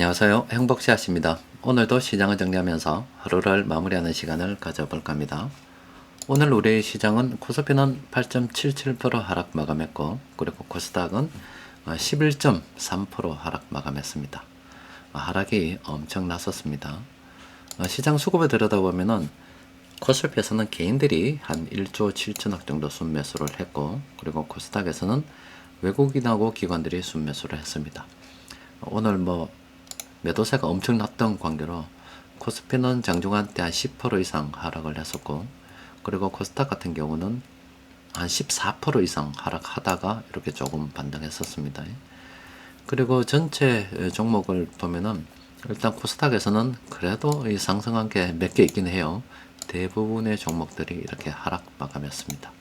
안녕하세요. 행복씨앗입니다. 오늘도 시장을 정리하면서 하루를 마무리하는 시간을 가져볼까 합니다. 오늘 우리 시장은 코스피는 8.77% 하락 마감했고, 그리고 코스닥은 11.3% 하락 마감했습니다. 하락이 엄청 났었습니다. 시장 수급을 들여다보면은 코스피에서는 개인들이 한 1조 7천억 정도 순매수를 했고, 그리고 코스닥에서는 외국인하고 기관들이 순매수를 했습니다. 오늘 매도세가 엄청 났던 관계로 코스피는 장중한 때 한 10% 이상 하락을 했었고, 그리고 코스닥 같은 경우는 한 14% 이상 하락하다가 이렇게 조금 반등했었습니다. 그리고 전체 종목을 보면은 일단 코스닥에서는 그래도 상승한 게 몇 개 있긴 해요. 대부분의 종목들이 이렇게 하락 마감했습니다.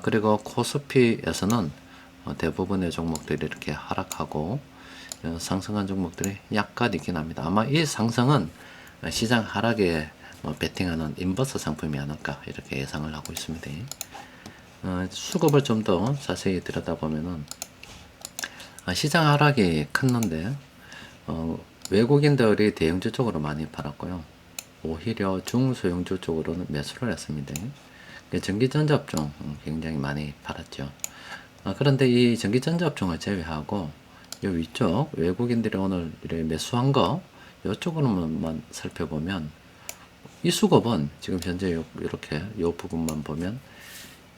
그리고 코스피에서는 대부분의 종목들이 이렇게 하락하고 상승한 종목들이 약간 있긴 합니다. 아마 이 상승은 시장 하락에 베팅하는 인버스 상품이 아닐까 이렇게 예상을 하고 있습니다. 수급을 좀 더 자세히 들여다보면은 시장 하락이 컸는데 외국인들이 대형주 쪽으로 많이 팔았고요. 오히려 중소형주 쪽으로는 매수를 했습니다. 전기전자업종 굉장히 많이 팔았죠. 그런데 이 전기전자업종을 제외하고 요 위쪽 외국인들이 오늘 매수한 거 요쪽으로만 살펴보면 이 수급은 지금 현재 이렇게 요 부분만 보면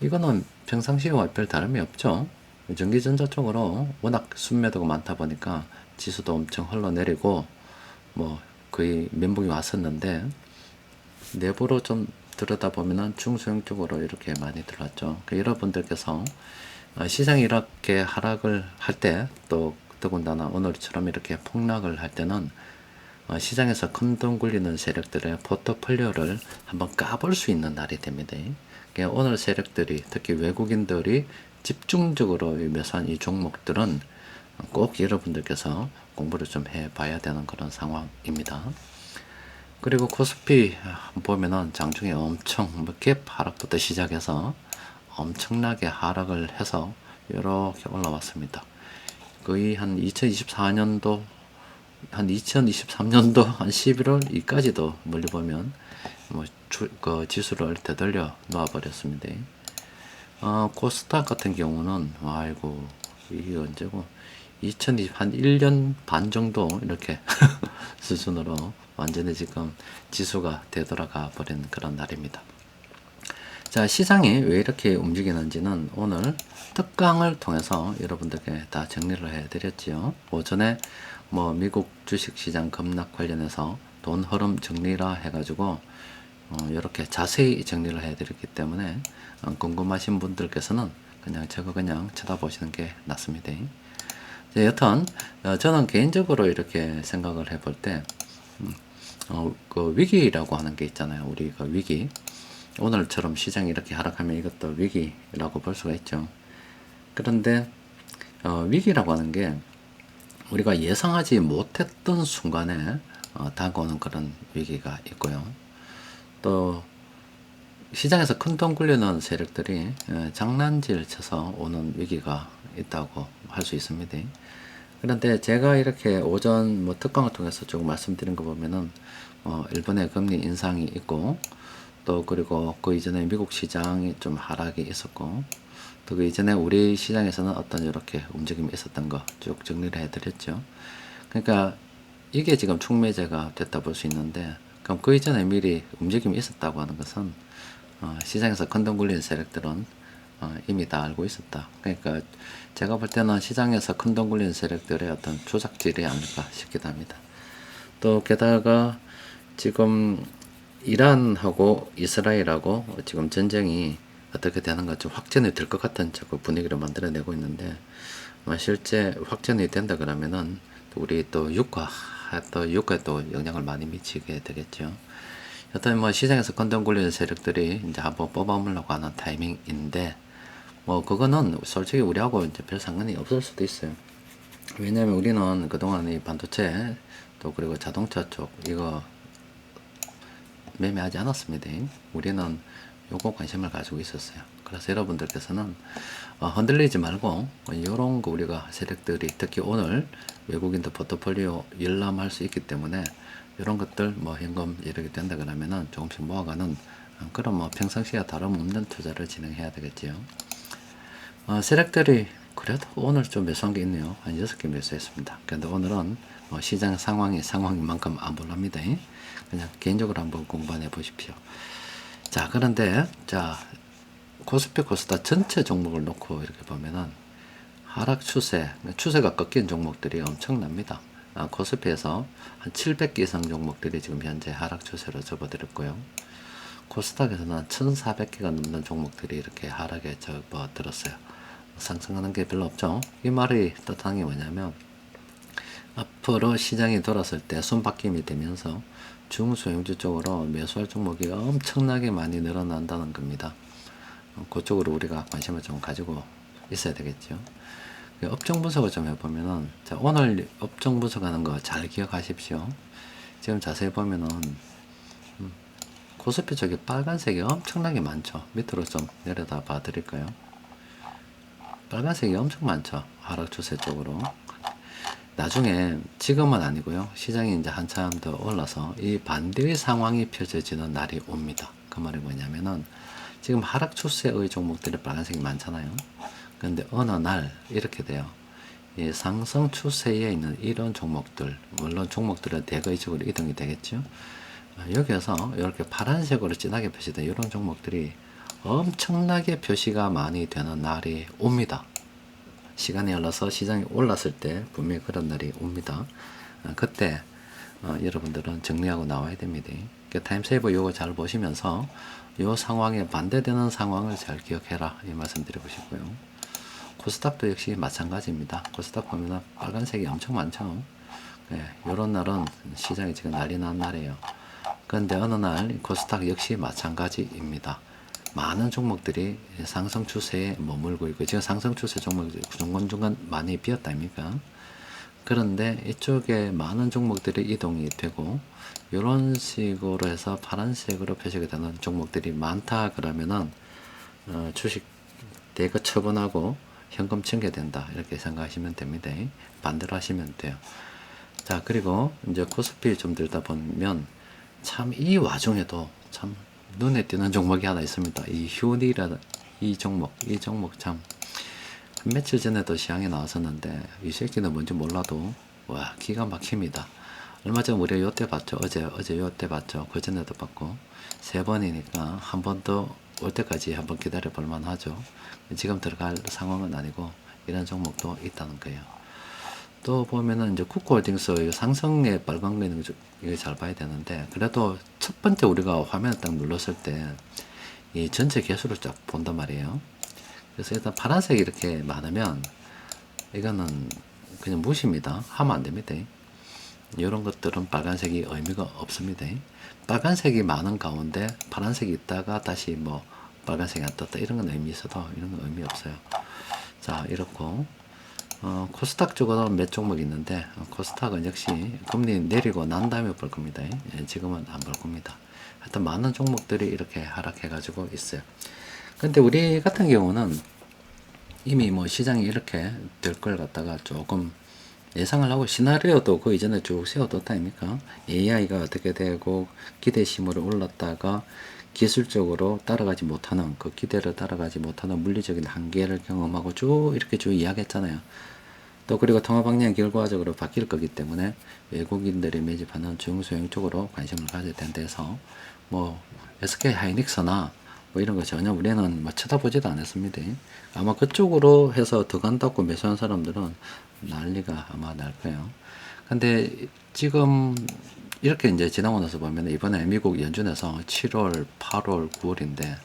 이거는 평상시와 별 다름이 없죠. 전기전자 쪽으로 워낙 순매도가 많다 보니까 지수도 엄청 흘러내리고 거의 멘붕이 왔었는데 내부로 좀 들여다보면 중소형 쪽으로 이렇게 많이 들어왔죠. 여러분들께서 시장이 이렇게 하락을 할 때 또 더군다나 오늘처럼 이렇게 폭락을 할 때는 시장에서 큰돈 굴리는 세력들의 포트폴리오를 한번 까볼 수 있는 날이 됩니다. 오늘 세력들이 특히 외국인들이 집중적으로 매수한 이 종목들은 꼭 여러분들께서 공부를 좀 해봐야 되는 그런 상황입니다. 그리고 코스피 보면은 장중에 엄청 갭 하락부터 시작해서 엄청나게 하락을 해서 이렇게 올라왔습니다. 거의 한 2023년도 한 11월 이까지도 멀리 보면 그 지수를 되돌려 놓아 버렸습니다. 코스닥 같은 경우는 아이고 이게 언제고 2020 한 1년 반 정도 이렇게 수준으로 완전히 지금 지수가 되돌아가 버린 그런 날입니다. 자, 시장이 왜 이렇게 움직이는지는 오늘 특강을 통해서 여러분들께 다 정리를 해드렸지요. 오전에 미국 주식시장 급락 관련해서 돈 흐름 정리라 해가지고 이렇게 자세히 정리를 해드렸기 때문에 궁금하신 분들께서는 그냥 쳐다보시는 게 낫습니다. 여튼 저는 개인적으로 이렇게 생각을 해볼 때 그 위기라고 하는 게 있잖아요. 우리가 위기. 오늘처럼 시장이 이렇게 하락하면 이것도 위기라고 볼 수가 있죠. 그런데 위기라고 하는 게 우리가 예상하지 못했던 순간에 다가오는 그런 위기가 있고요. 또 시장에서 큰돈 굴리는 세력들이 장난질 쳐서 오는 위기가 있다고 할 수 있습니다. 그런데 제가 이렇게 오전 특강을 통해서 조금 말씀드린 거 보면은 일본의 금리 인상이 있고 또 그리고 그 이전에 미국 시장이 좀 하락이 있었고 또 그 이전에 우리 시장에서는 어떤 이렇게 움직임이 있었던 거 쭉 정리를 해드렸죠. 그러니까 이게 지금 촉매제가 됐다 볼 수 있는데 그럼 그 이전에 미리 움직임이 있었다고 하는 것은 시장에서 큰돈 굴리는 세력들은 이미 다 알고 있었다. 그러니까 제가 볼 때는 시장에서 큰돈 굴리는 세력들의 어떤 조작질이 아닐까 싶기도 합니다. 또 게다가 지금 이란하고 이스라엘하고 지금 전쟁이 어떻게 되는가 좀 확전이 될 것 같은 분위기를 만들어내고 있는데 실제 확전이 된다 그러면은 우리 또 유가에 또 영향을 많이 미치게 되겠죠. 여튼 시장에서 큰돈 굴리는 세력들이 이제 한번 뽑아먹으려고 하는 타이밍인데 그거는 솔직히 우리하고 이제 별 상관이 없을 수도 있어요. 왜냐면 우리는 그동안 이 반도체 또 그리고 자동차 쪽 이거 매매하지 않았습니다. 우리는 요거 관심을 가지고 있었어요. 그래서 여러분들께서는 흔들리지 말고 이런 거 우리가 세력들이 특히 오늘 외국인들 포트폴리오 열람할 수 있기 때문에 이런 것들 뭐 현금 이렇게 된다 그러면은 조금씩 모아가는 그런 뭐 평상시와 다름없는 투자를 진행해야 되겠지요. 세력들이 그래도 오늘 좀 매수한 게 있네요. 한 6개 매수했습니다. 근데 오늘은 시장 상황인 만큼 안 볼랍니다. 그냥 개인적으로 한번 공부해 보십시오. 자, 그런데 자 코스피 코스닥 전체 종목을 놓고 이렇게 보면은 하락 추세가 꺾인 종목들이 엄청납니다. 코스피에서 한 700개 이상 종목들이 지금 현재 하락 추세로 접어들었고요. 코스닥에서는 1,400개가 넘는 종목들이 이렇게 하락에 접어들었어요. 상승하는 게 별로 없죠. 이 말이 뜻하는 게 뭐냐면 앞으로 시장이 돌았을 때 손바뀜이 되면서 중소형주 쪽으로 매수할 종목이 엄청나게 많이 늘어난다는 겁니다. 그쪽으로 우리가 관심을 좀 가지고 있어야 되겠죠. 업종 분석을 좀 해보면은, 자, 오늘 업종 분석하는 거 잘 기억하십시오. 지금 자세히 보면은, 코스피 쪽에 빨간색이 엄청나게 많죠. 밑으로 좀 내려다 봐 드릴까요? 빨간색이 엄청 많죠. 하락 추세 쪽으로. 나중에, 지금은 아니고요. 시장이 이제 한참 더 올라서 이 반대의 상황이 펼쳐지는 날이 옵니다. 그 말이 뭐냐면은, 지금 하락 추세의 종목들이 빨간색이 많잖아요. 그런데 어느 날 이렇게 돼요. 이 상승 추세에 있는 이런 종목들, 물론 종목들은 대거적으로 이동이 되겠죠. 여기에서 이렇게 파란색으로 진하게 표시된 이런 종목들이 엄청나게 표시가 많이 되는 날이 옵니다. 시간이 흘러서 시장이 올랐을 때 분명히 그런 날이 옵니다. 그때 여러분들은 정리하고 나와야 됩니다. 타임세이버 요거 잘 보시면서 요 상황에 반대되는 상황을 잘 기억해라 이 말씀 드리고 싶고요. 코스닥도 역시 마찬가지입니다. 코스닥 보면 빨간색이 엄청 많죠. 요런 날은 시장이 지금 난리 난 날이에요. 그런데 어느 날 코스닥 역시 마찬가지입니다. 많은 종목들이 상승 추세에 머물고 있고 지금 상승 추세 종목들이 중간중간 많이 비었다 아닙니까? 그런데 이쪽에 많은 종목들이 이동이 되고 이런 식으로 해서 파란색으로 표시가 되는 종목들이 많다 그러면은 주식 대거 처분하고 현금 증개된다 이렇게 생각하시면 됩니다. 반대로 하시면 돼요. 자, 그리고 이제 코스피 좀 들다 보면 참 이 와중에도 참 눈에 띄는 종목이 하나 있습니다. 이 휴니라는 이 종목 참 며칠 전에도 시향에 나왔었는데 이 새끼는 뭔지 몰라도 와 기가 막힙니다. 얼마 전 우리가 요때 봤죠. 어제 요때 봤죠. 그 전에도 봤고 3번이니까 한 번 더 올 때까지 한번 기다려 볼 만하죠. 지금 들어갈 상황은 아니고 이런 종목도 있다는 거예요. 또 보면은 이제 쿠쿠홀딩스 상승에 빨간 거 있는 거 이거 잘 봐야 되는데 그래도 첫 번째 우리가 화면을 딱 눌렀을 때 이 전체 개수를 쫙 본단 말이에요. 그래서 일단 파란색이 이렇게 많으면 이거는 그냥 무시입니다. 하면 안 됩니다. 이런 것들은 빨간색이 의미가 없습니다. 빨간색이 많은 가운데 파란색이 있다가 다시 뭐 빨간색이 안 떴다 이런 건 의미 있어도 이런 건 의미 없어요. 자, 이렇고 코스닥 쪽으로는 몇 종목 있는데 코스닥은 역시 금리 내리고 난 다음에 볼 겁니다. 지금은 안 볼 겁니다. 하여튼 많은 종목들이 이렇게 하락해 가지고 있어요. 근데 우리 같은 경우는 이미 뭐 시장이 이렇게 될 걸 갖다가 조금 예상을 하고 시나리오도 그 이전에 쭉 세워뒀다 아닙니까? AI가 어떻게 되고 기대심으로 올랐다가 기술적으로 따라가지 못하는 그 기대를 따라가지 못하는 물리적인 한계를 경험하고 쭉 이렇게 쭉 이야기했잖아요. 또 그리고 통화 방향이 결과적으로 바뀔 거기 때문에 외국인들이 매집하는 중소형 쪽으로 관심을 가져야 된다해서 뭐 SK 하이닉스나 뭐 이런 거 전혀 우리는 뭐 쳐다보지도 않았습니다. 아마 그쪽으로 해서 더 간다고 매수한 사람들은 난리가 아마 날 거예요. 근데 지금 이렇게 이제 지나고 나서 보면 이번에 미국 연준에서 7월, 8월, 9월인데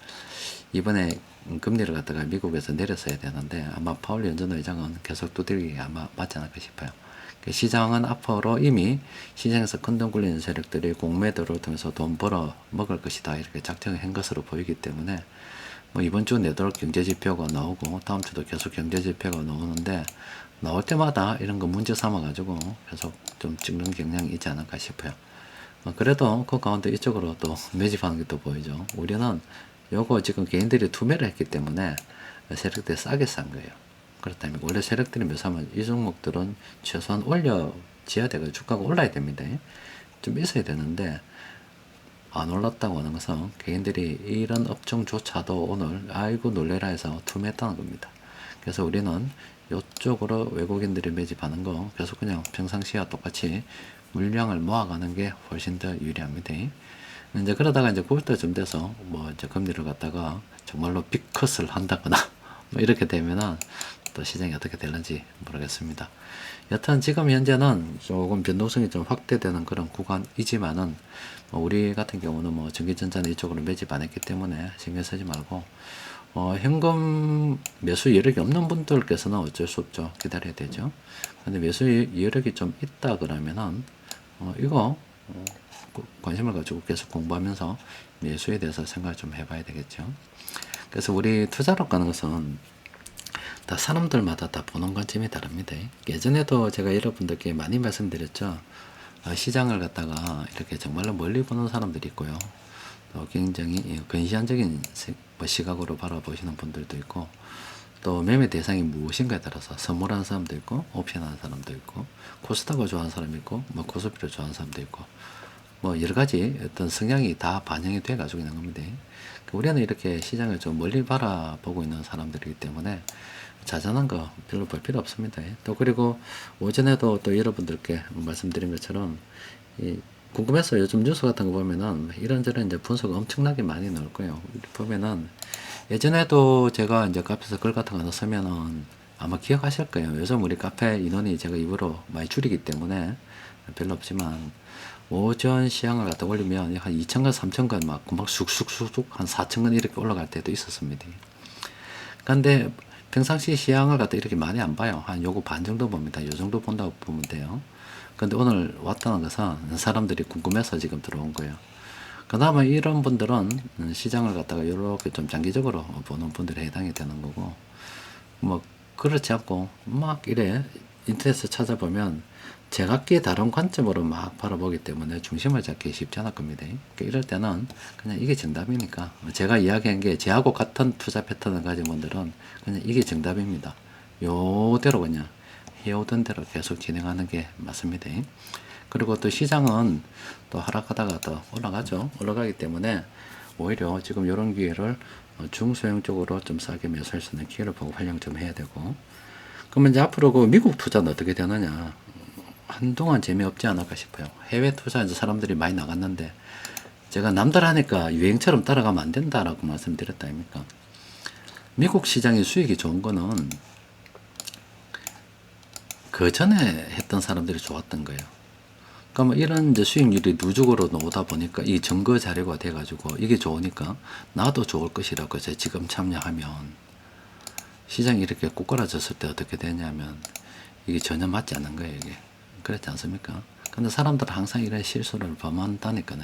이번에 금리를 갖다가 미국에서 내렸어야 되는데 아마 파월 연준 의장은 계속 두들기가 아마 맞지 않을까 싶어요. 시장은 앞으로 이미 시장에서 큰돈 굴리는 세력들이 공매도를 통해서 돈 벌어 먹을 것이다 이렇게 작정을 한 것으로 보이기 때문에 뭐 이번 주 내도록 경제 지표가 나오고 다음 주도 계속 경제 지표가 나오는데 나올 때마다 이런 거 문제 삼아 가지고 계속 좀 찍는 경향이 있지 않을까 싶어요. 그래도 그 가운데 이쪽으로 또 매집하는 게 또 보이죠. 우리는 요거 지금 개인들이 투매를 했기 때문에 세력들이 싸게 싼 거예요. 그렇다면 원래 세력들이 묘사하면 이 종목들은 최소한 올려지어야 되고 주가가 올라야 됩니다. 좀 있어야 되는데 안 올랐다고 하는 것은 개인들이 이런 업종조차도 오늘 아이고 놀래라 해서 투매했다는 겁니다. 그래서 우리는 이쪽으로 외국인들이 매집하는 거 계속 그냥 평상시와 똑같이 물량을 모아가는 게 훨씬 더 유리합니다. 이제 그러다가 이제 9월달쯤 돼서 뭐 이제 금리를 갖다가 정말로 빅컷을 한다거나 뭐 이렇게 되면은 또 시장이 어떻게 될는지 모르겠습니다. 여튼 지금 현재는 조금 변동성이 좀 확대되는 그런 구간이지만은 뭐 우리 같은 경우는 뭐 전기전자는 이쪽으로 매집 안 했기 때문에 신경 쓰지 말고 현금 매수 여력이 없는 분들께서는 어쩔 수 없죠. 기다려야 되죠. 근데 매수 여력이 좀 있다 그러면은 이거 관심을 가지고 계속 공부하면서 매수에 대해서 생각을 좀 해봐야 되겠죠. 그래서 우리 투자로 가는 것은 다 사람들마다 다 보는 관점이 다릅니다. 예전에도 제가 여러분들께 많이 말씀드렸죠. 시장을 갖다가 이렇게 정말로 멀리 보는 사람들이 있고요. 또 굉장히 근시안적인 시각으로 바라보시는 분들도 있고, 또 매매 대상이 무엇인가에 따라서 선물하는 사람도 있고, 옵션하는 사람도 있고, 코스닥을 좋아하는 사람이 있고, 뭐 코스피를 좋아하는 사람도 있고, 뭐 여러 가지 어떤 성향이 다 반영이 돼 가지고 있는 겁니다. 우리는 이렇게 시장을 좀 멀리 바라보고 있는 사람들이기 때문에 자잘한 거 별로 볼 필요 없습니다. 또 그리고 오전에도 또 여러분들께 말씀드린 것처럼 궁금해서 요즘 뉴스 같은 거 보면은 이런저런 이제 분석 엄청나게 많이 나올 거예요. 보면은 예전에도 제가 이제 카페에서 글 같은 거 쓰면은 아마 기억하실 거예요. 요즘 우리 카페 인원이 제가 입으로 많이 줄이기 때문에 별로 없지만 오전 시향을 갖다 올리면 한 2,000건, 3,000건 막 금방 쑥쑥쑥쑥 한 4,000건 이렇게 올라갈 때도 있었습니다. 근데 평상시 시향을 갖다 이렇게 많이 안 봐요. 한 요거 반 정도 봅니다. 요 정도 본다고 보면 돼요. 근데 오늘 왔다는 것은 사람들이 궁금해서 지금 들어온 거예요. 그나마 이런 분들은 시장을 갖다가 이렇게 좀 장기적으로 보는 분들에 해당이 되는 거고, 뭐 그렇지 않고 막 이래 인터넷에 찾아보면 제각기 다른 관점으로 막 바라보기 때문에 중심을 잡기 쉽지 않을 겁니다. 그러니까 이럴 때는 그냥 이게 정답이니까 제가 이야기한 게 제하고 같은 투자 패턴을 가진 분들은 그냥 이게 정답입니다. 요대로 그냥 해오던 대로 계속 진행하는 게 맞습니다. 그리고 또 시장은 또 하락하다가 또 올라가죠. 올라가기 때문에 오히려 지금 이런 기회를 중소형 쪽으로 좀 싸게 매수할 수 있는 기회를 보고 활용 좀 해야 되고, 그러면 이제 앞으로 그 미국 투자는 어떻게 되느냐. 한동안 재미없지 않을까 싶어요. 해외 투자 이제 사람들이 많이 나갔는데 제가 남들 하니까 유행처럼 따라가면 안 된다라고 말씀드렸다 아닙니까? 미국 시장의 수익이 좋은 거는 그 전에 했던 사람들이 좋았던 거예요. 그러면 이런 이제 수익률이 누적으로 나오다 보니까 이 증거 자료가 돼가지고 이게 좋으니까 나도 좋을 것이라고 해서 지금 참여하면 시장이 이렇게 꼬꾸라졌을 때 어떻게 되냐면 이게 전혀 맞지 않는 거예요, 이게. 그렇지 않습니까? 근데 사람들은 항상 이런 실수를 범한다니까요.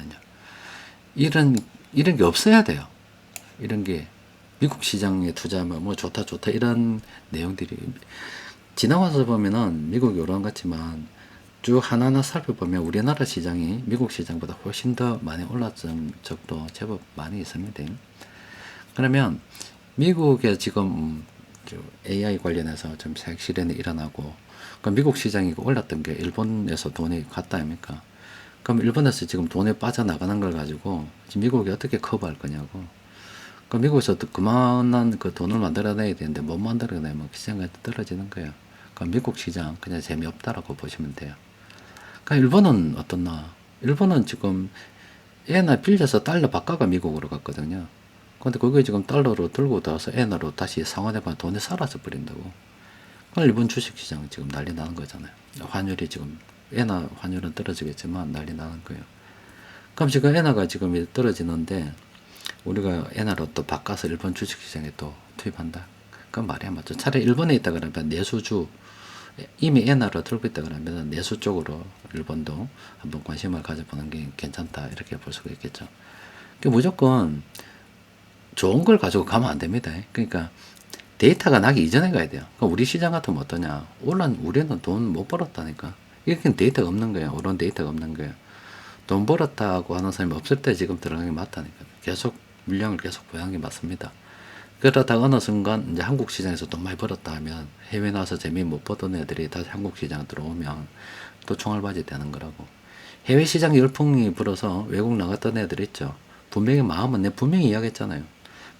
이런 게 없어야 돼요. 이런 게 미국 시장에 투자하면 뭐 좋다 이런 내용들이 지나와서 보면은 미국이 오르는 것 같지만 쭉 하나하나 살펴보면 우리나라 시장이 미국 시장보다 훨씬 더 많이 올랐던 적도 제법 많이 있습니다. 그러면 미국에 지금 AI 관련해서 좀 사익 실현이 일어나고, 그럼 미국 시장이 올랐던 게 일본에서 돈이 갔다 아닙니까? 그럼 일본에서 지금 돈이 빠져나가는 걸 가지고 지금 미국이 어떻게 커버할 거냐고. 그럼 미국에서 그만한 그 돈을 만들어내야 되는데 못 만들어내면 시장이 떨어지는 거예요. 그럼 미국 시장 그냥 재미없다라고 보시면 돼요. 그러니까 일본은 어떻나? 일본은 지금 엔화 빌려서 달러 바꿔가 미국으로 갔거든요. 근데 그게 지금 달러로 들고 나와서 엔화로 다시 상환해보면 돈이 사라져 버린다고. 일본 주식시장은 지금 난리 나는 거잖아요. 환율이 지금 엔화 환율은 떨어지겠지만 난리 나는 거예요. 그럼 지금 엔화가 지금 떨어지는데 우리가 엔화로 또 바꿔서 일본 주식시장에 또 투입한다. 그건 말이 안 맞죠. 차라리 일본에 있다 그러면 내수주 이미 엔화로 들고 있다 그러면 내수 쪽으로 일본도 한번 관심을 가져보는 게 괜찮다 이렇게 볼 수가 있겠죠. 그러니까 무조건 좋은 걸 가지고 가면 안 됩니다. 그러니까 데이터가 나기 이전에 가야 돼요. 그러니까 우리 시장 같으면 어떠냐. 우리는 돈 못 벌었다니까. 이렇게 데이터가 없는 거예요. 오른 데이터가 없는 거예요. 돈 벌었다고 하는 사람이 없을 때 지금 들어가는 게 맞다니까. 계속 물량을 계속 보유하는 게 맞습니다. 그러다가 어느 순간 이제 한국 시장에서 돈 많이 벌었다 하면 해외 나와서 재미 못 보던 애들이 다시 한국 시장 들어오면 또 총알바지 되는 거라고. 해외 시장 열풍이 불어서 외국 나갔던 애들 있죠. 분명히 마음은 내 분명히 이야기했잖아요.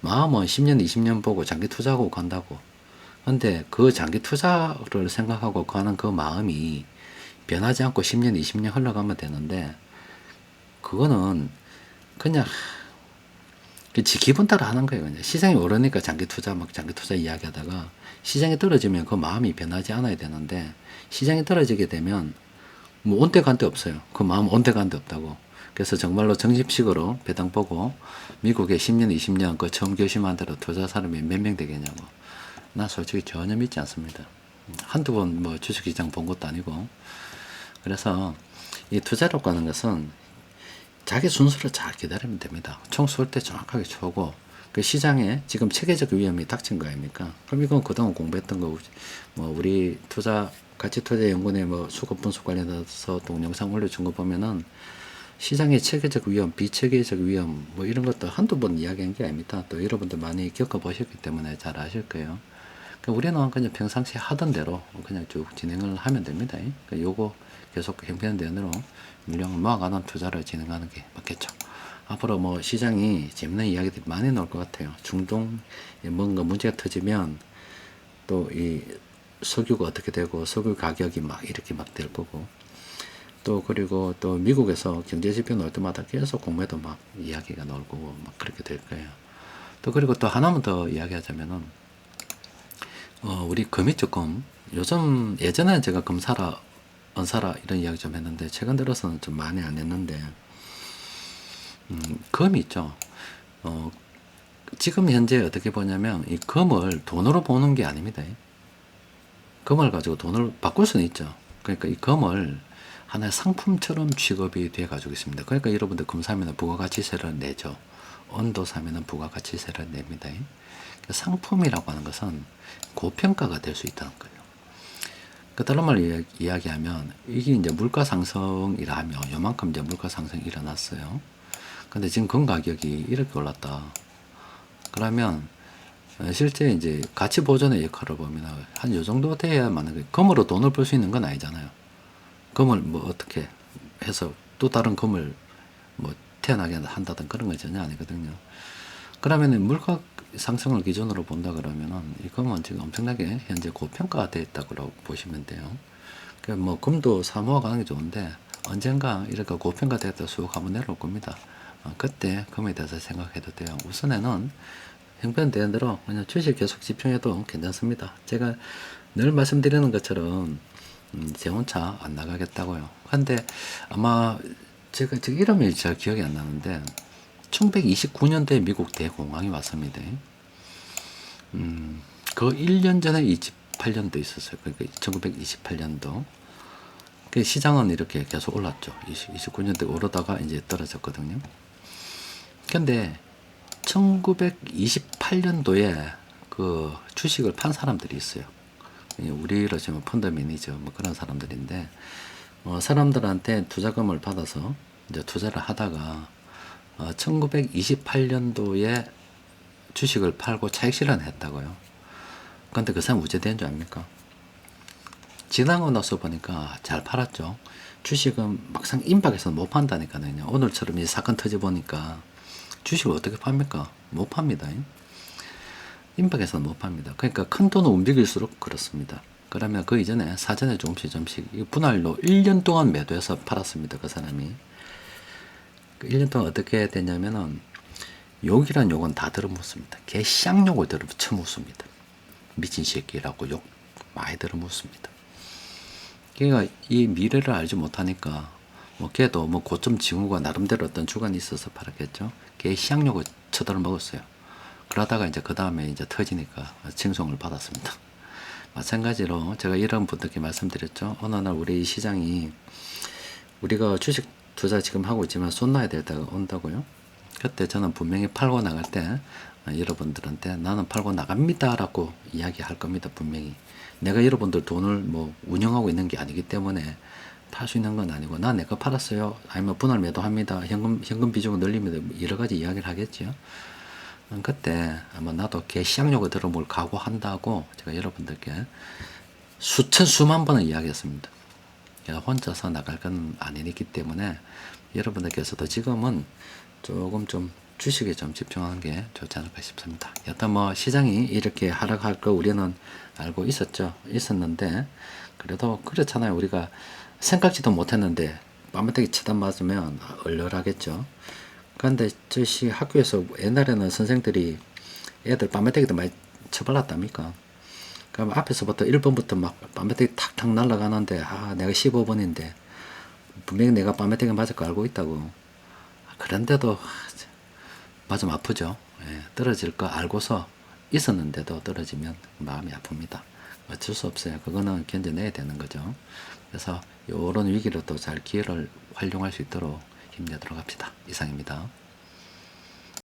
마음은 10년, 20년 보고 장기 투자하고 간다고. 근데 그 장기 투자를 생각하고 가는 그 마음이 변하지 않고 10년, 20년 흘러가면 되는데 그거는 그냥 지 기분 따라 하는 거예요. 그냥 시장이 오르니까 장기 투자 막 장기 투자 이야기하다가 시장이 떨어지면 그 마음이 변하지 않아야 되는데 시장이 떨어지게 되면 뭐 온데간데 없어요. 그 마음 온데간데 없다고. 그래서 정말로 정식식으로 배당 보고 미국에 10년, 20년 그 처음 결심한 대로 투자 사람이 몇 명 되겠냐고. 나 솔직히 전혀 믿지 않습니다. 한두 번 뭐 주식시장 본 것도 아니고. 그래서 이 투자라고 하는 것은 자기 순서를 잘 기다리면 됩니다. 총 쏠 때 정확하게 쏘고 그 시장에 지금 체계적 위험이 닥친 거 아닙니까? 그럼 이건 그동안 공부했던 거, 뭐 우리 가치투자연구원의 뭐 수급 분석 관련해서 동영상 올려준 거 보면은 시장의 체계적 위험, 비체계적 위험 뭐 이런 것도 한두 번 이야기한 게 아닙니다. 또 여러분들 많이 겪어보셨기 때문에 잘 아실 거예요. 그러니까 우리는 그냥 평상시에 하던 대로 그냥 쭉 진행을 하면 됩니다. 그러니까 요거 계속 형편대로 물량을 모아가는 투자를 진행하는 게 맞겠죠. 앞으로 뭐 시장이 재밌는 이야기들이 많이 나올 것 같아요. 중동에 뭔가 문제가 터지면 또 이 석유가 어떻게 되고 석유 가격이 막 이렇게 막 될 거고 또 그리고 또 미국에서 경제지표 나올 때마다 계속 공매도 막 이야기가 나올 거고 막 그렇게 될 거예요. 또 그리고 또 하나만 더 이야기하자면은 우리 금이 조금 요즘 예전에는 제가 금 사라 안 사라 이런 이야기 좀 했는데 최근 들어서는 좀 많이 안 했는데 금이 있죠. 지금 현재 어떻게 보냐면 이 금을 돈으로 보는 게 아닙니다. 금을 가지고 돈을 바꿀 수는 있죠. 그러니까 이 금을 하나의 상품처럼 취급이 돼 가지고 있습니다. 그러니까 여러분들 금 사면 부가가치세를 내죠. 온도 사면 부가가치세를 냅니다. 그러니까 상품이라고 하는 것은 고평가가 될 수 있다는 거예요. 그 다른 말로 이야기하면 이게 이제 물가 상승이라면 요만큼 이제 물가 상승이 일어났어요. 근데 지금 금 가격이 이렇게 올랐다. 그러면 실제 이제 가치 보존의 역할을 보면 한 요 정도 돼야만 금으로 돈을 벌 수 있는 건 아니잖아요. 금을 뭐 어떻게 해서 또 다른 금을 뭐 태어나게 한다든 그런 건 전혀 아니거든요. 그러면은 물가 상승을 기준으로 본다 그러면은 이 금은 지금 엄청나게 현재 고평가가 되어 있다고 보시면 돼요. 그러니까 뭐 금도 사모아가는 게 좋은데 언젠가 이렇게 고평가 됐다 쑥 한번 내려올 겁니다. 그때 금에 대해서 생각해도 돼요. 우선에는 형편되는 대로 그냥 주식 계속 집중해도 괜찮습니다. 제가 늘 말씀드리는 것처럼 제 혼자 안 나가겠다고요. 근데 아마 제가 지금 이름이 잘 기억이 안 나는데 1929년도에 미국 대공황이 왔습니다. 그 1년 전에 28년도 있었어요. 그러니까 1928년도. 그 시장은 이렇게 계속 올랐죠. 29년도에 오르다가 이제 떨어졌거든요. 근데 1928년도에 그 주식을 판 사람들이 있어요. 우리로 치면 펀드 매니저 뭐 그런 사람들인데 사람들한테 투자금을 받아서 이제 투자를 하다가 1928년도에 주식을 팔고 차익 실현했다고요. 근데 그 사람 우제된 줄 압니까? 지나고 나서 보니까 잘 팔았죠. 주식은 막상 임박해서 못 판다니까요. 오늘처럼 이 사건 터져 보니까 주식을 어떻게 팝니까? 못 팝니다. 임박해서는 못 팝니다. 그러니까 큰 돈을 움직일수록 그렇습니다. 그러면 그 이전에 사전에 조금씩 분할로 1년 동안 매도해서 팔았습니다. 그 사람이. 1년 동안 어떻게 됐냐면은 욕이란 욕은 다 들어묻습니다. 개쌍욕을 들어묻습니다. 미친 새끼라고 욕 많이 들어묻습니다. 그러니까 이 미래를 알지 못하니까 뭐 걔도 뭐 고점 징후가 나름대로 어떤 주관이 있어서 팔았겠죠. 개쌍욕을 쳐들어 먹었어요. 그러다가 이제 그 다음에 이제 터지니까 칭송을 받았습니다. 마찬가지로 제가 이런 분들께 말씀드렸죠. 어느 날 우리 시장이 우리가 주식 투자 지금 하고 있지만 쏟나야 될 때가 온다고요. 그때 저는 분명히 팔고 나갈 때 여러분들한테 나는 팔고 나갑니다 라고 이야기할 겁니다. 분명히 내가 여러분들 돈을 뭐 운영하고 있는 게 아니기 때문에 팔 수 있는 건 아니고 나 내가 팔았어요 아니면 분할 매도합니다 현금 비중을 늘립니다 여러 가지 이야기를 하겠죠. 그때 아마 나도 개시장욕을 들어볼 각오한다고 제가 여러분들께 수천 수만 번을 이야기했습니다. 제가 혼자서 나갈 건 아니기 때문에 여러분들께서도 지금은 조금 좀 주식에 좀 집중하는 게 좋지 않을까 싶습니다. 여튼 뭐 시장이 이렇게 하락할 거 우리는 알고 있었는데 그래도 그렇잖아요. 우리가 생각지도 못했는데 뺨때기 치다 맞으면 얼얼하겠죠. 그런데 저시 학교에서 옛날에는 선생들이 애들 뺨때기도 많이 쳐발랐답니까? 그럼 앞에서부터 1번부터 막 뺨때기 탁탁 날아가는데 내가 15번인데 분명히 내가 뺨때기 맞을 거 알고 있다고. 그런데도 맞으면 아프죠. 예, 떨어질 거 알고서 있었는데도 떨어지면 마음이 아픕니다. 어쩔 수 없어요. 그거는 견뎌내야 되는 거죠. 그래서 이런 위기를 또 잘 기회를 활용할 수 있도록 힘내도록 합시다. 이상입니다.